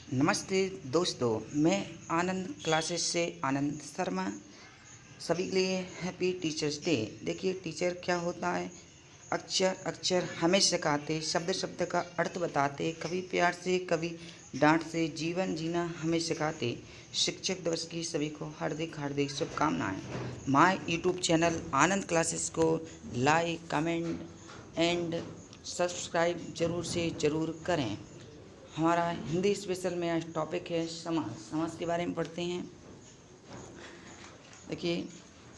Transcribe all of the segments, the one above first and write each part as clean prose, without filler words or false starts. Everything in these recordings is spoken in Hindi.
नमस्ते दोस्तों, मैं आनंद क्लासेस से आनंद शर्मा। सभी के लिए हैप्पी टीचर्स डे। देखिए, टीचर क्या होता है? अक्षर अक्षर हमें सिखाते, शब्द शब्द का अर्थ बताते, कभी प्यार से कभी डांट से जीवन जीना हमें सिखाते। शिक्षक दिवस की सभी को हार्दिक हार्दिक शुभकामनाएं। My YouTube channel Anand classes को लाइक, कमेंट एंड सब्सक्राइब जरूर से ज़रूर करें। हमारा हिंदी स्पेशल में आज टॉपिक है समास। समास के बारे में पढ़ते हैं। देखिए,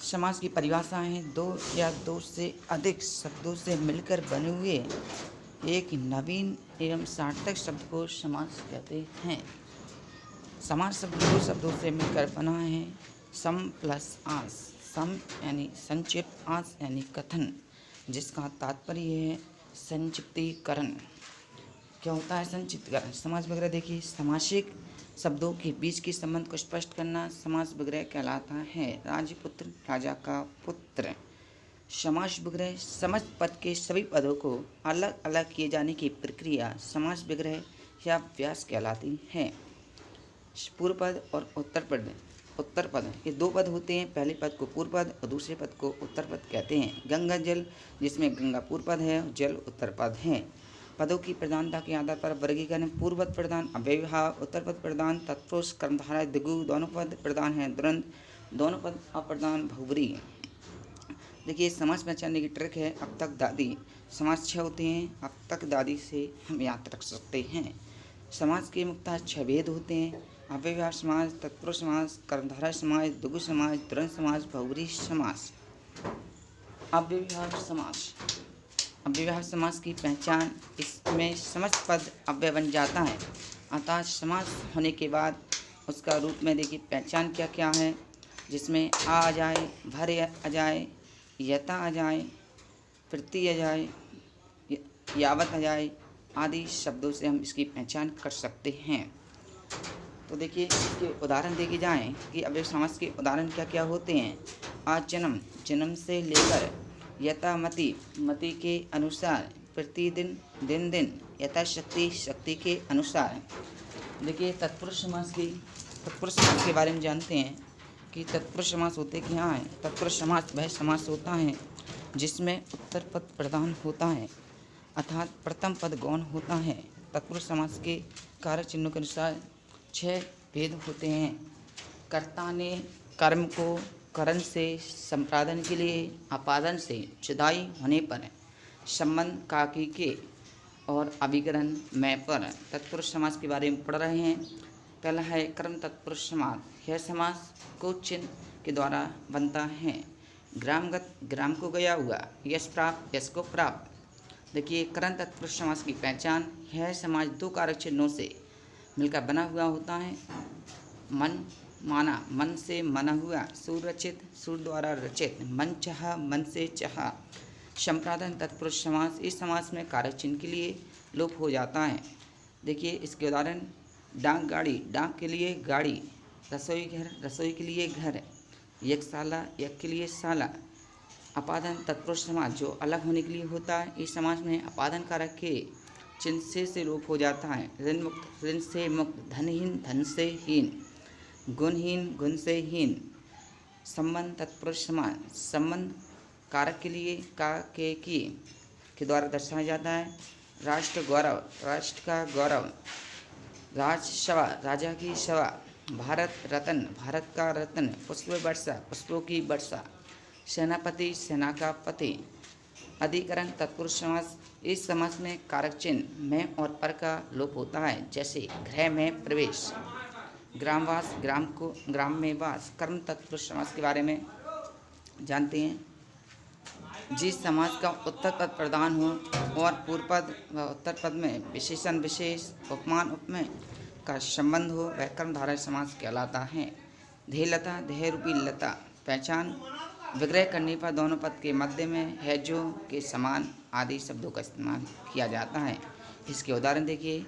समास की परिभाषा है दो या दो से अधिक शब्दों से मिलकर बने हुए एक नवीन एवं सार्थक शब्द को समास कहते हैं। समास शब्द दो शब्दों से मिलकर बना है। सम प्लस आस। सम यानी संक्षिप्त, आस यानी कथन, जिसका तात्पर्य है संक्षिप्तीकरण। क्या होता है संक्षिप्तीकरण? समास विग्रह। देखिए, समासिक शब्दों के बीच के संबंध को स्पष्ट करना समास विग्रह कहलाता है। राजपुत्र, राजा का पुत्र। समास विग्रह समस्त पद के सभी पदों को अलग अलग किए जाने की प्रक्रिया समास विग्रह या व्यास कहलाती है। पूर्व पद और उत्तर पद। उत्तर पद ये दो पद होते हैं। पहले पद को पूर्व पद और दूसरे पद को उत्तर पद कहते हैं। गंगा जल, जिसमें गंगा पूर्व पद है और जल उत्तर पद है। पदों की प्रधानता के आधार पर वर्गीकरण: पूर्व पद प्रधान अव्ययभाव, उत्तर पद प्रधान तत्पुरुष कर्मधारय द्विगु, दोनों पद प्रधान है द्वंद्व, दोनों पद अप्रधान बहुब्री। देखिए, समास पहचानने की ट्रिक है अब तक दादी। समास 6 होते हैं, अब तक दादी से हम याद रख सकते हैं। समास के मुख्यतः 6 भेद होते हैं: अव्ययभाव समास, तत्पुरुष समास, कर्मधारय समास, द्विगु समास, द्वंद्व समास, बहुब्री समास। अव्ययभाव समास। अव्ययभाव समास की पहचान: इसमें समस्त पद अव्यय बन जाता है, अतः समास होने के बाद उसका रूप में देखिए पहचान क्या क्या है, जिसमें आ जाए, भर आ जाए, यथा आ जाए, प्रति आ जाए, यावत आ जाए आदि शब्दों से हम इसकी पहचान कर सकते हैं। तो देखिए, इसके उदाहरण देखे जाएं कि अव्ययभाव समास के उदाहरण क्या क्या होते हैं। आज जन्म, जन्म से लेकर, यथामति, मति के अनुसार, प्रतिदिन, दिन दिन, यथाशक्ति, शक्ति के अनुसार। देखिए, तत्पुरुष समास के बारे में जानते हैं कि तत्पुरुष समास होते क्या हैं। तत्पुरुष समास वह समास होता है जिसमें उत्तर पद प्रधान होता है, अर्थात प्रथम पद गौण होता है। तत्पुरुष समास के कारक चिन्हों के अनुसार 6 भेद होते हैं। कर्ता ने कर्म को करण से, संपादन के लिए अपादन से, जुदाई होने पर, संबंध काकी के और अभिकरण में पर। तत्पुरुष समास के बारे में पढ़ रहे हैं। पहला है कर्म तत्पुरुष समास। यह समास को चिन्ह के द्वारा बनता है। ग्रामगत, ग्राम को गया हुआ, यश प्राप्त, यश को प्राप्त। देखिए, कर्म तत्पुरुष समास की पहचान: यह समास 2 कारक चिन्हों से मिलकर बना हुआ होता है। मन माना, मन से मना हुआ। सूर रचित, सूर द्वारा रचित। मन चाहा, मन से चाहा। संपादन तत्पुरुष समास। इस समास में कारक चिन्ह के लिए लोप हो जाता है। देखिए, इसके उदाहरण: डाक गाड़ी, डाक के लिए गाड़ी। रसोई घर, रसोई के लिए घर। यज्ञशाला, यज्ञ के लिए शाला। अपादन तत्पुरुष समास जो अलग होने के लिए होता है। इस समास में अपादन कारक के चिन्ह से लोप हो जाता है। ऋण मुक्त, ऋण से मुक्त। धनहीन, धन से हीन। गुणहीन, गुण से हीन। संबंध तत्पुरुष समास। संबंध कारक के लिए का, की के द्वारा दर्शाया जाता है। राष्ट्र गौरव, राष्ट्र का गौरव। राजसभा, राजा की सभा। भारत रत्न, भारत का रत्न। पुष्प वर्षा, पुष्पों की वर्षा। सेनापति, सेना का पति। अधिकरण तत्पुरुष समास। इस समास में कारक चिन्ह में और पर का लोप होता है, जैसे गृह में प्रवेश। ग्रामवास, ग्राम को, ग्राम में वास। कर्म तत्पुरुष समास के बारे में जानते हैं। जिस समास का उत्तर पद प्रधान हो और पूर्व पद व उत्तर पद में विशेषण विशेष, उपमान उपमेय का संबंध हो, वह कर्मधारय समास कहलाता है। ध्येयलता, ध्येय रूपी लता। पहचान: विग्रह करने पर दोनों पद के मध्य में है जो, के, समान आदि शब्दों का इस्तेमाल किया जाता है। इसके उदाहरण देखिए।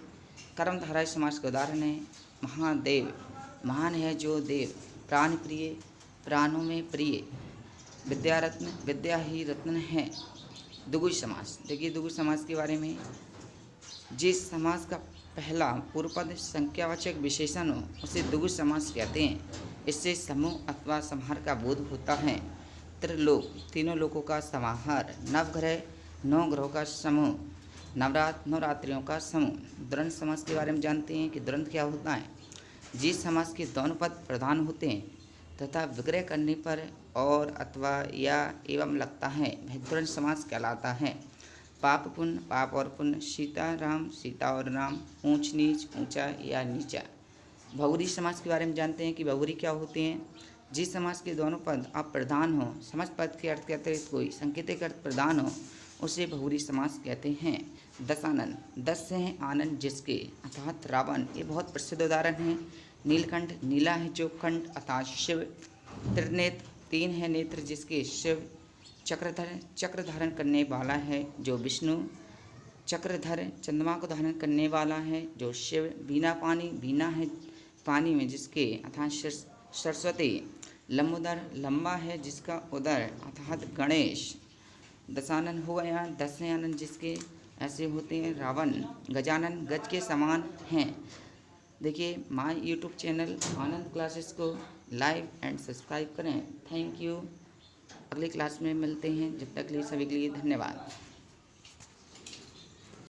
कर्मधारय समास के उदाहरण है: महादेव, महान है जो देव। प्राण प्रिय, प्राणों में प्रिय। विद्यारत्न, विद्या ही रत्न है। द्विगु समास। देखिए, द्विगु समास के बारे में: जिस समास का पहला पूर्व पद संख्यावाचक विशेषण हो उसे द्विगु समास कहते हैं। इससे समूह अथवा समाहार का बोध होता है। त्रिलोक तीनों लोकों का समाहार। नवग्रह 9 ग्रहों का समूह। नवरात्रियों का समूह। द्वंद्व समास के बारे में जानते हैं कि द्वंद्व क्या होता है। जिस समास के दोनों पद प्रधान होते हैं तथा विग्रह करने पर और अथवा या एवं लगता है वह द्वंद्व समास कहलाता है। पाप पुण्य पाप और पुण्य, सीता राम सीता और राम, ऊंच नीच ऊंचा या नीचा। बहुब्रीहि समास के बारे में जानते हैं कि बहुब्रीहि क्या होते हैं। जिस समास के दोनों पद अप्रधान हो, समस्त पद के अर्थ के अतिरिक्त कोई सांकेतिक अर्थ प्रधान हो उसे बहुब्रीहि समास कहते हैं। दशानन 10 से हैं आनंद जिसके अर्थात रावण, ये बहुत प्रसिद्ध उदाहरण है। नीलकंठ नीला है जो कंठ अर्थात शिव। त्रिनेत्र 3 है नेत्र जिसके शिव। चक्रधर चक्र धारण करने वाला है जो विष्णु। चक्रधर चंद्रमा को धारण करने वाला है जो शिव। बीना पानी बीना है पानी में जिसके अर्थात सरस्वती। लंबोदर लंबा है जिसका उदर अर्थात गणेश। दशानन हो गया 10 आनंद जिसके ऐसे होते हैं रावण। गजानन गज के समान हैं। देखिए my YouTube channel Anand classes को लाइक एंड सब्सक्राइब करें। Thank you. अगली क्लास में मिलते हैं। जब तक के लिए सभी के लिए धन्यवाद।